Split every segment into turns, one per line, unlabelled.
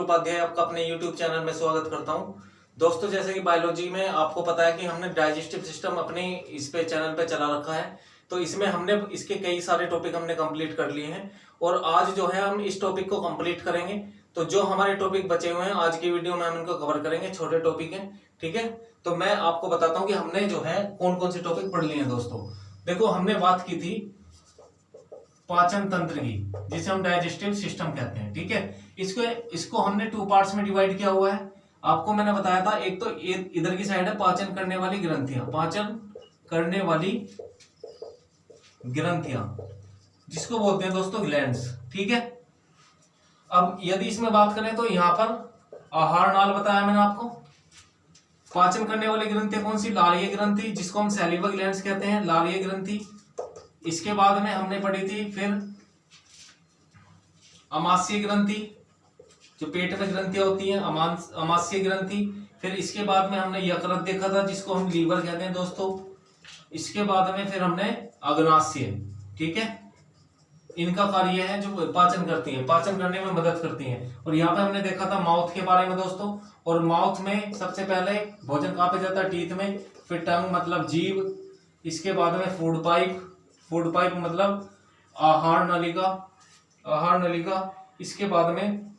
उपाध्याय आपका अपने YouTube channel में स्वागत करता हूं। दोस्तों, जैसे कि बायोलॉजी में आपको पता है कि हमने डाइजेस्टिव सिस्टम अपने इस पे चैनल पे चला रखा है, तो इसमें हमने इसके कई सारे टॉपिक हमने कंप्लीट कर लिए हैं और आज जो है हम इस टॉपिक को कंप्लीट करेंगे। तो जो हमारे टॉपिक बचे हुए हैं आज की वीडियो में हम इनको कवर करेंगे। छोटे टॉपिक हैं, ठीक है। तो मैं आपको बताता हूँ कि हमने जो है कौन कौन से टॉपिक पढ़ लिए हैं। दोस्तों देखो, हमने बात की थी पाचन तंत्र की, जिसे हम डाइजेस्टिव सिस्टम कहते हैं, ठीक है। इसको हमने टू पार्ट्स में डिवाइड किया हुआ है। आपको मैंने बताया था, एक तो इधर की साइड है पाचन करने वाली ग्रंथियां, पाचन करने वाली ग्रंथियां जिसको बोलते हैं दोस्तों ग्लैंड्स, ठीक है। अब यदि इसमें बात करें तो यहां पर आहार नाल बताया मैंने आपको। पाचन करने वाली ग्रंथि कौन सी? लालीय ग्रंथि, जिसको हम सैलिवल ग्लैंड्स कहते हैं, लालीय ग्रंथि। इसके बाद में हमने पढ़ी थी फिर अमाशय ग्रंथि, जो पेट में ग्रंथियां होती हैं, अमाशय ग्रंथि। फिर इसके बाद में हमने यकृत देखा था, जिसको हम लीवर कहते हैं दोस्तों। इसके बाद में फिर हमने अग्नाशय, ठीक है। इनका कार्य है जो पाचन करती है, पाचन करने में मदद करती हैं। और यहाँ पे हमने देखा था माउथ के बारे में दोस्तों। और माउथ में सबसे पहले भोजन कहाँ पे जाता है? टीथ में। फिर टंग मतलब जीभ। इसके बाद में फूड पाइप, फूड पाइप मतलब आहार नलिका, आहार नलिका। इसके बाद में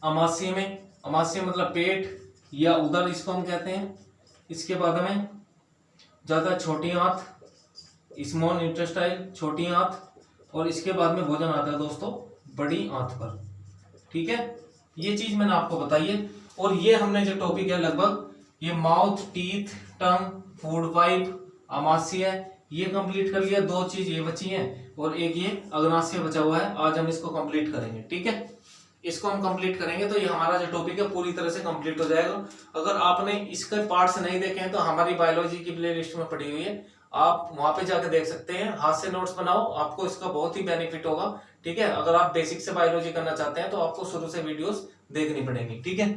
अमाशय में, अमाशय मतलब पेट या उदर इसको हम कहते हैं। इसके बाद में जाता है छोटी आंत, स्मॉल इंटेस्टाइल, छोटी आंत। और इसके बाद में भोजन आता है दोस्तों बड़ी आंत पर, ठीक है। ये चीज मैंने आपको बताई है। और ये हमने जो टॉपिक है लगभग ये माउथ, टीथ, टंग, फूड पाइप, अमाशय ये कंप्लीट कर लिया। दो चीज ये बची हैं और एक ये अग्नाशय बचा हुआ है। आज हम इसको कंप्लीट करेंगे, ठीक है। इसको हम कंप्लीट करेंगे तो ये हमारा जो टॉपिक है पूरी तरह से कंप्लीट हो जाएगा। अगर आपने इसके पार्ट्स नहीं देखे हैं तो हमारी बायोलॉजी की प्लेलिस्ट में पड़ी हुई है, आप वहां पे जाकर देख सकते हैं। हाथ से नोट्स बनाओ, आपको इसका बहुत ही बेनिफिट होगा, ठीक है। अगर आप बेसिक से बायोलॉजी करना चाहते हैं तो आपको शुरू से वीडियोस देखनी पड़ेंगी, ठीक है।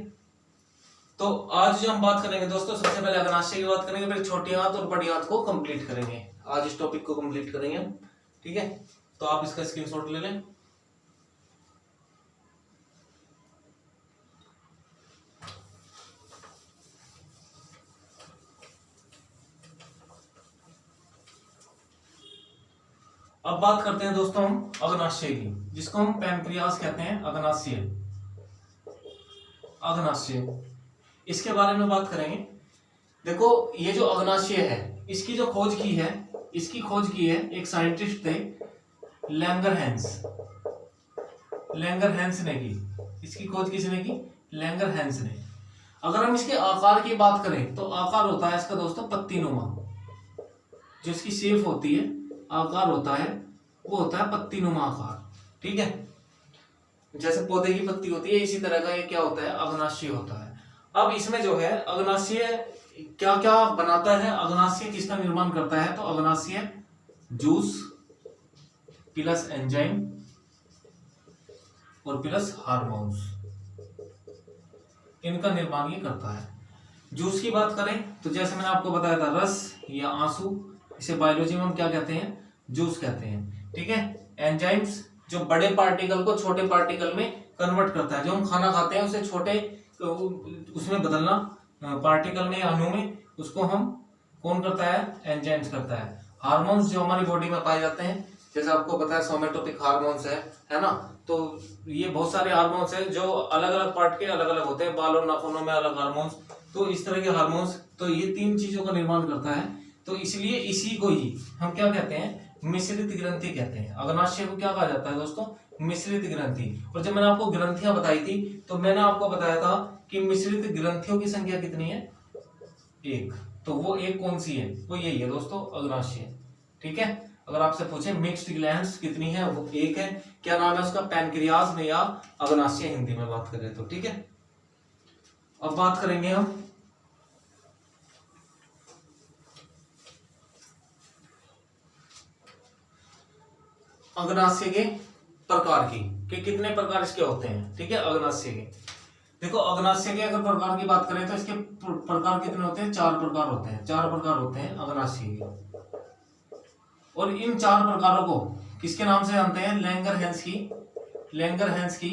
तो आज जो हम बात करेंगे दोस्तों, सबसे पहले अग्नाशय की बात करेंगे, फिर छोटी आंत और बड़ी आंत को कंप्लीट करेंगे। आज इस टॉपिक को कंप्लीट करेंगे हम, ठीक है। तो आप इसका स्क्रीनशॉट ले लें। अब बात करते हैं दोस्तों हम अग्नाशय की, जिसको हम पैनक्रियास कहते हैं। अग्नाशय, अग्नाशय इसके बारे में बात करेंगे। देखो, ये जो अग्नाशय है इसकी जो खोज की है, इसकी खोज की है एक साइंटिस्ट थे, लैंगरहैंस, लैंगरहैंस ने की। इसकी खोज किसने की? लैंगरहैंस ने। अगर हम इसके आकार की बात करें तो आकार होता है इसका दोस्तों पत्तीनुमा। जो इसकी शेप होती है, आकार होता है, वो होता है पत्तीनुमा आकार, ठीक है। जैसे पौधे की पत्ती होती है इसी तरह का ये क्या होता है? अग्नाशय होता है। अब इसमें जो है अग्नाशय क्या क्या बनाता है? अग्नाशय किसका निर्माण करता है? तो अग्नाशय जूस प्लस एंजाइम और प्लस हार्मोन्स, इनका निर्माण ये करता है। जूस की बात करें तो जैसे मैंने आपको बताया था, रस या आंसू, इसे बायोलॉजी में हम क्या कहते हैं? जूस कहते हैं, ठीक है। एंजाइम्स जो बड़े पार्टिकल को छोटे पार्टिकल में कन्वर्ट करता है। जो हम खाना खाते हैं उसे छोटे उसमें बदलना, पार्टिकल में, अणु में, उसको हम कौन करता है? एंजाइम्स करता है। हार्मोन्स जो हमारी बॉडी में पाए जाते हैं, जैसे आपको पता है सोमेटोपिक हार्मोन्स है ना। तो ये बहुत सारे हार्मोन्स है जो अलग अलग पार्ट के अलग अलग होते हैं। बाल और नाखूनों में अलग हार्मोन्स, तो इस तरह के हार्मोन्स, तो ये तीन चीजों का निर्माण करता है। तो इसलिए इसी को ही हम क्या कहते हैं? मिश्रित ग्रंथि कहते हैं। अग्नाशय को क्या कहा जाता है दोस्तों? मिश्रित ग्रंथि। और जब मैंने आपको ग्रंथियां बताई थी तो मैंने आपको बताया था कि मिश्रित ग्रंथियों की संख्या कितनी है? एक। तो वो एक कौन सी है? वो यही है दोस्तों, अग्नाशय, ठीक है। अगर आपसे पूछे मिक्स्ड ग्लैंड्स कितनी है, वो एक है। क्या नाम है उसका? पैनक्रियास में या अग्नाशय हिंदी में बात करें तो, ठीक है। अब बात करेंगे हम अग्नाशय के प्रकार की, कि कितने प्रकार इसके होते हैं, ठीक है। अग्नाशय के देखो, अग्नाशय के अगर प्रकार की बात करें तो इसके प्रकार कितने होते हैं? चार प्रकार होते हैं, चार प्रकार होते हैं अग्नाशय के। और इन चार प्रकारों को किसके नाम से जानते हैं? लैंगरहैंस की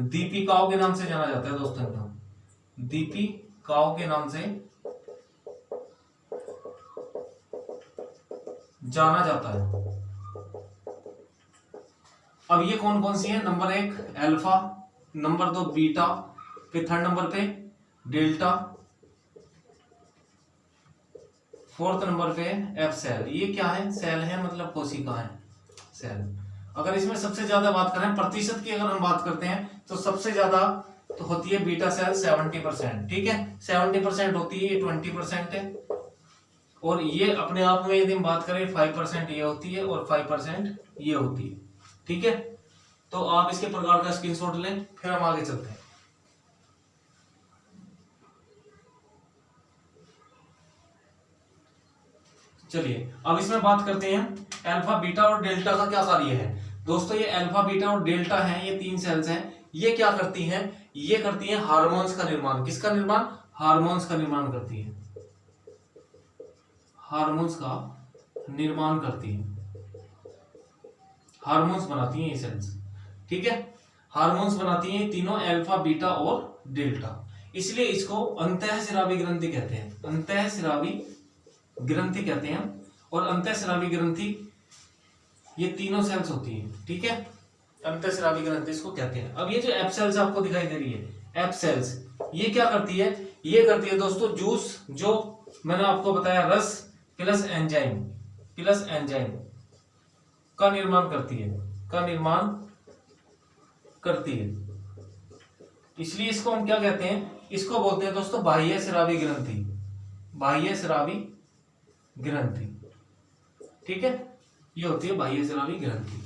दीपिकाओं के नाम से जाना जाता है दोस्तों इनको, दीपिकाओं के नाम से जाना जाता है। अब ये कौन कौन सी है, नंबर 1 अल्फा, नंबर 2 बीटा, फिर थर्ड नंबर पे डेल्टा, फोर्थ नंबर पे एफ सेल। ये क्या है, सेल है मतलब कोशिका है, सेल। अगर इसमें सबसे ज्यादा बात करें प्रतिशत की, अगर हम बात करते हैं तो सबसे ज्यादा तो होती है बीटा सेल 70%, ठीक है 70% होती है, ये 20% है। और ये अपने आप में यदि हम बात करें 5% ये होती है और 5% ये होती है, ठीक है। तो आप इसके प्रकार का स्क्रीनशॉट लें, फिर हम आगे चलते हैं। चलिए अब इसमें बात करते हैं अल्फा बीटा और डेल्टा का क्या कार्य है। दोस्तों ये अल्फा बीटा और डेल्टा हैं, ये 3 सेल्स हैं। ये क्या करती हैं, ये करती हैं हार्मोन्स का निर्माण। किसका निर्माण, हार्मोन्स का निर्माण करती है, हार्मोन्स का निर्माण करती है, हार्मोन्स बनाती हैं ये सेल्स, ठीक है। हार्मोन्स बनाती हैं तीनों, अल्फा बीटा और डेल्टा। इसलिए इसको अंतःस्रावी ग्रंथि कहते हैं, अंतःस्रावी ग्रंथि कहते हैं। और अंतःस्रावी ग्रंथि ये तीनों सेल्स होती हैं, ठीक है, अंतःस्रावी ग्रंथि इसको कहते हैं। अब ये जो एफ सेल्स आपको दिखाई दे रही है, एफ सेल्स, ये क्या करती है, ये करती है दोस्तों जूस, जो मैंने आपको बताया रस प्लस एंजाइम, प्लस एंजाइम का निर्माण करती है, का निर्माण करती है। इसलिए इसको हम क्या कहते हैं, इसको बोलते हैं दोस्तों बाह्य स्रावी ग्रंथि, बाह्य स्रावी ग्रंथि, ठीक है, ये होती है बाह्य स्रावी ग्रंथि।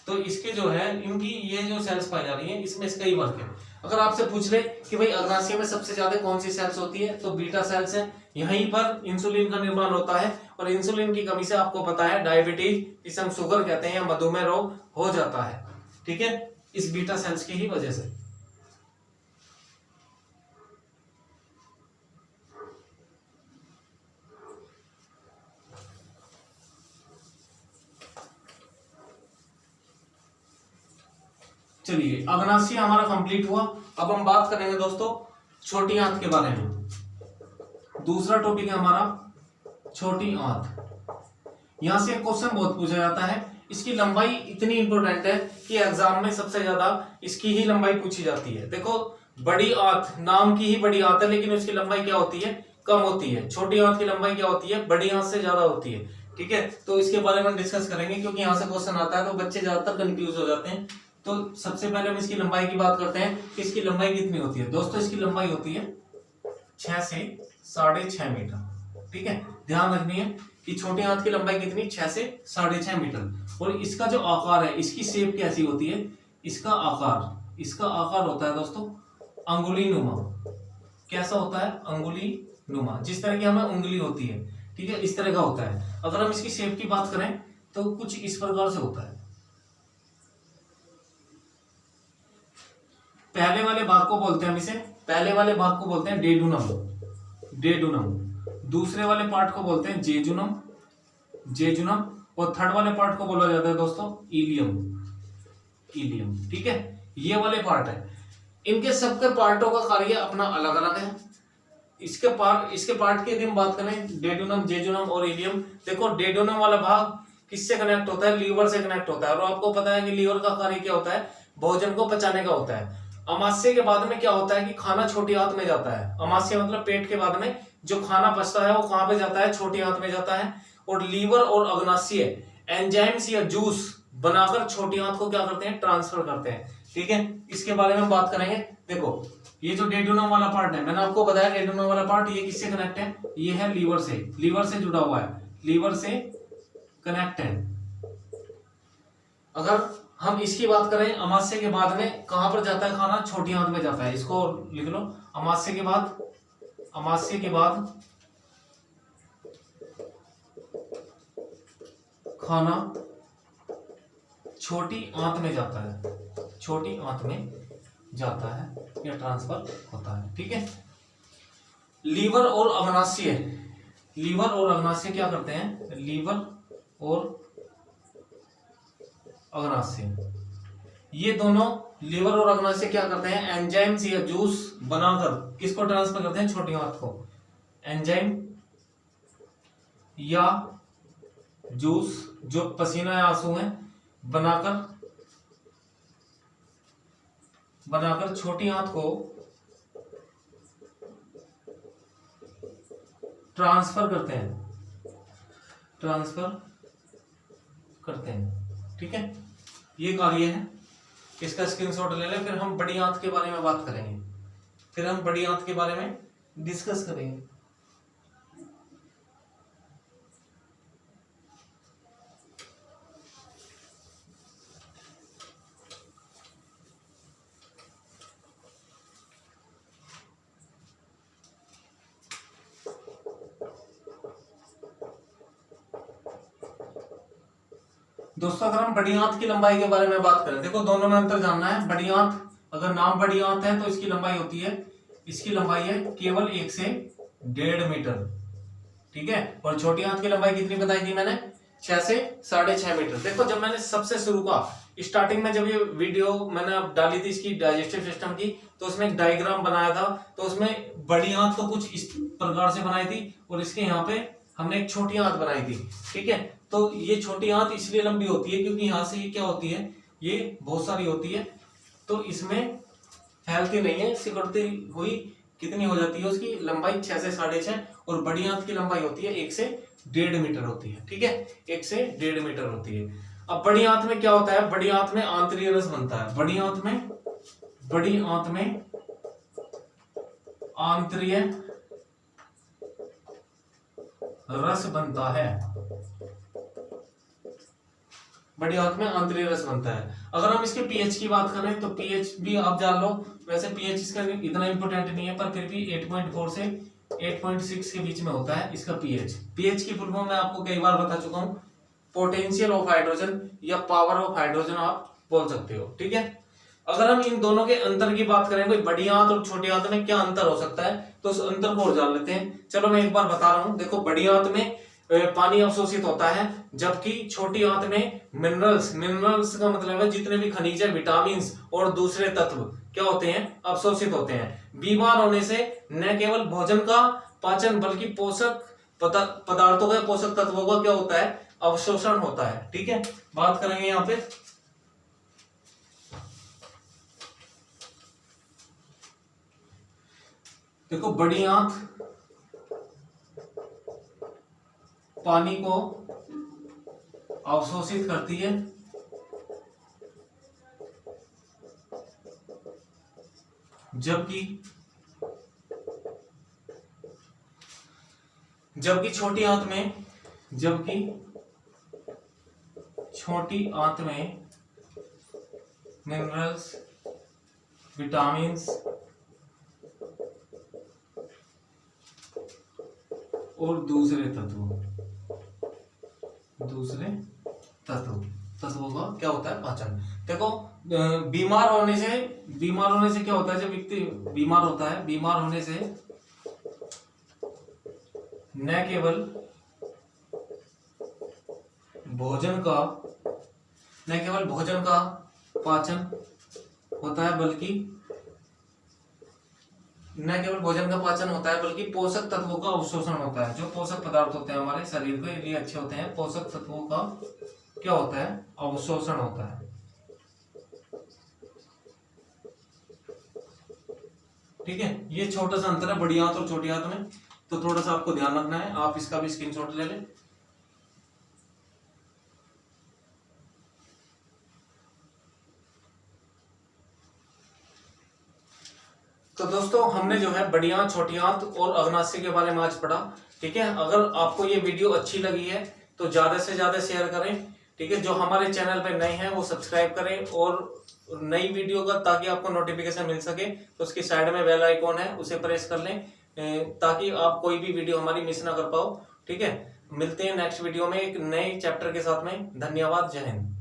तो इसके जो है इनकी ये जो सेल्स पाई जा रही हैं इसमें कई वर्ग है। अगर आपसे पूछ ले कि भाई अग्नाशय में सबसे ज्यादा कौन सी सेल्स होती है, तो बीटा सेल्स है। यहीं पर इंसुलिन का निर्माण होता है और इंसुलिन की कमी से आपको पता है डायबिटीज, जिसे हम शुगर कहते हैं, या मधुमेह रोग हो जाता है, ठीक है, इस बीटा सेल्स की ही वजह से। चलिए अग्नाशय हमारा कंप्लीट हुआ। अब हम बात करेंगे दोस्तों छोटी आंत के बारे में। दूसरा टॉपिक है हमारा छोटी आंत। यहां से क्वेश्चन बहुत पूछा जाता है, इसकी लंबाई इतनी इंपॉर्टेंट है कि एग्जाम में सबसे ज्यादा इसकी ही लंबाई पूछी जाती है। देखो बड़ी आंत नाम की ही बड़ी आंत है, लेकिन उसकी लंबाई क्या होती है, कम होती है। छोटी आंत की लंबाई क्या होती है, बड़ी आंत से ज्यादा होती है, ठीक है। तो इसके बारे में डिस्कस करेंगे, क्योंकि यहाँ से क्वेश्चन आता है तो बच्चे ज्यादातर कंफ्यूज हो जाते हैं। तो सबसे पहले हम इसकी लंबाई की बात करते हैं कि इसकी लंबाई कितनी होती है। दोस्तों इसकी लंबाई होती है 6 से 6.5 मीटर, ठीक है। ध्यान रखनी है कि छोटी आंत की लंबाई कितनी, 6 से 6.5 मीटर। और इसका जो आकार है, इसकी शेप कैसी होती है, इसका आकार होता है दोस्तों अंगुली नुमा। कैसा होता है, अंगुली नुमा, जिस तरह की हमें उंगली होती है, ठीक है, इस तरह का होता है। अगर हम इसकी शेप की बात करें तो कुछ इस प्रकार से होता है। पहले वाले भाग को बोलते हैं, हम इसे पहले वाले भाग को बोलते हैं डेडुनम, डेडुनम। दूसरे वाले पार्ट को बोलते हैं जेजुनम, जेजुनम। और थर्ड वाले पार्ट को बोला जाता है दोस्तों इलियम, इलियम, ठीक है। ये वाले पार्ट है, इनके सबके पार्टों का कार्य अपना अलग अलग है। इसके पार्ट की यदि हम बात करें डेडुनम, जेजुनम और इलियम। देखो डेडुनम वाला भाग किससे कनेक्ट होता है, लीवर से कनेक्ट होता है। और आपको पता है कि लीवर का कार्य क्या होता है, भोजन को पचाने का होता है। अमाशय के बाद में क्या होता है कि खाना छोटी आंत में जाता है। अमाशय मतलब पेट के बाद में जो खाना पचता है वो कहां पे जाता है, छोटी आंत में जाता है। और लीवर और अग्नाशय एंजाइम्स या जूस बनाकर छोटी आंत को क्या करते हैं, ट्रांसफर करते हैं, ठीक है। इसके बारे में बात करेंगे। देखो ये जो डेडुनम वाला पार्ट है, मैंने आपको बताया डेडुनम वाला पार्ट ये किससे कनेक्ट है, ये है लीवर से, लीवर से जुड़ा हुआ है, लीवर से कनेक्ट है। अगर हम इसकी बात करें अमाशय के बाद में कहां पर जाता है खाना, छोटी आंत में जाता है। इसको लिख लो, अमाशय के बाद, अमाशय के बाद खाना छोटी आंत में जाता है, छोटी आंत में जाता है या ट्रांसफर होता है, ठीक है। लीवर और अग्नाशय, लीवर और अग्नाशय क्या करते हैं, लीवर और अग्नाशय ये दोनों लीवर और अग्नाशय क्या करते हैं, एंजाइम्स या जूस बनाकर किसको ट्रांसफर करते हैं, छोटी आंत को। एंजाइम या जूस जो पसीना या आंसू है बनाकर छोटी आंत को ट्रांसफर करते हैं। ठीक है, ये कार्य है, इसका स्क्रीनशॉट ले लें। फिर हम बड़ी आंत के बारे में बात करेंगे, फिर हम बड़ी आंत के बारे में डिस्कस करेंगे। दोस्तों अगर हम बड़ी आंत की लंबाई के बारे में बात करें, देखो दोनों में अंतर जानना है। बड़ी आंत, अगर नाम बड़ी आंत है तो इसकी लंबाई होती है, इसकी लंबाई है केवल 1 से 1.5 मीटर। ठीक है, और छोटी आंत की लंबाई कितनी बताई थी मैंने, 6 से 6.5 मीटर। देखो जब मैंने सबसे शुरू का स्टार्टिंग में जब ये वीडियो मैंने डाली थी इसकी डाइजेस्टिव सिस्टम की, तो उसमें एक डायग्राम बनाया था। तो उसमें बड़ी आंत तो कुछ इस प्रकार से बनाई थी और इसके यहाँ पे हमने एक छोटी आंत बनाई थी। ठीक है, तो ये छोटी आंत इसलिए लंबी होती है क्योंकि यहाँ से ये क्या होती है, ये बहुत सारी होती है, तो इसमें फैलती नहीं है, सिकुड़ती हुई कितनी हो जाती है, उसकी लंबाई 6 से 6.5। और बड़ी आंत की लंबाई होती है 1 से 1.5 मीटर होती है। ठीक है, 1 से 1.5 मीटर होती है। अब बड़ी आंत में क्या होता है, बड़ी आंत में आंतरीय रस बनता है। बड़ी आंत में आंतरीय रस बनता है। बड़ी आंत में आंतरीय रस बनता है। अगर हम इसके पीएच की बात करें तो पीएच भी आप जान लो, वैसे पीएच इसका इतना इंपॉर्टेंट नहीं है, पर फिर भी 8.4 से 8.6 के बीच में होता है इसका पीएच। पीएच की फुल फॉर्म मैं आपको कई बार बता चुका हूं, पोटेंशियल ऑफ हाइड्रोजन या पावर ऑफ हाइड्रोजन आप बोल सकते हो। ठीक है, अगर हम इन दोनों के अंतर की बात करें, भाई बड़ी आंत और छोटी आंत में क्या अंतर हो सकता है, तो उस अंतर को और जान लेते हैं। चलो मैं एक बार बता रहा हूं। देखो बड़ी आंत में पानी अवशोषित होता है, जबकि छोटी आंत में मिनरल्स का मतलब है जितने भी खनिज है, विटामिन और दूसरे तत्व क्या होते हैं, अवशोषित होते हैं। बीमार होने से न केवल भोजन का पाचन बल्कि पोषक पदार्थों का, पोषक तत्वों का क्या होता है, अवशोषण होता है। ठीक है, बात करेंगे यहाँ पे। देखो बड़ी आंत पानी को अवशोषित करती है, जबकि छोटी आंत में मिनरल्स, विटामिन्स और दूसरे तत्वों का क्या होता है, पाचन। देखो बीमार होने से क्या होता है, जब व्यक्ति बीमार होता है, बीमार होने से न केवल भोजन का पाचन होता है, बल्कि पोषक तत्वों का अवशोषण होता है। जो पोषक पदार्थ होते हैं हमारे शरीर के लिए अच्छे होते हैं, पोषक तत्वों का क्या होता है, अवशोषण होता है। ठीक है, ये छोटा सा अंतर है बड़ी आंत और छोटी आंत में, तो थोड़ा सा आपको ध्यान रखना है। आप इसका भी स्क्रीनशॉट ले लें। तो दोस्तों हमने जो है बड़ी आंत, छोटी आंत और अग्नाशय के बारे में आज पढ़ा। ठीक है, अगर आपको ये वीडियो अच्छी लगी है तो ज्यादा से ज्यादा शेयर करें। ठीक है, जो हमारे चैनल पे नए हैं वो सब्सक्राइब करें, और नई वीडियो का ताकि आपको नोटिफिकेशन मिल सके तो उसकी साइड में बेल आइकॉन है, उसे प्रेस कर लें ताकि आप कोई भी वीडियो हमारी मिस ना कर पाओ। ठीक है, मिलते हैं नेक्स्ट वीडियो में एक नए चैप्टर के साथ में। धन्यवाद, जय हिंद।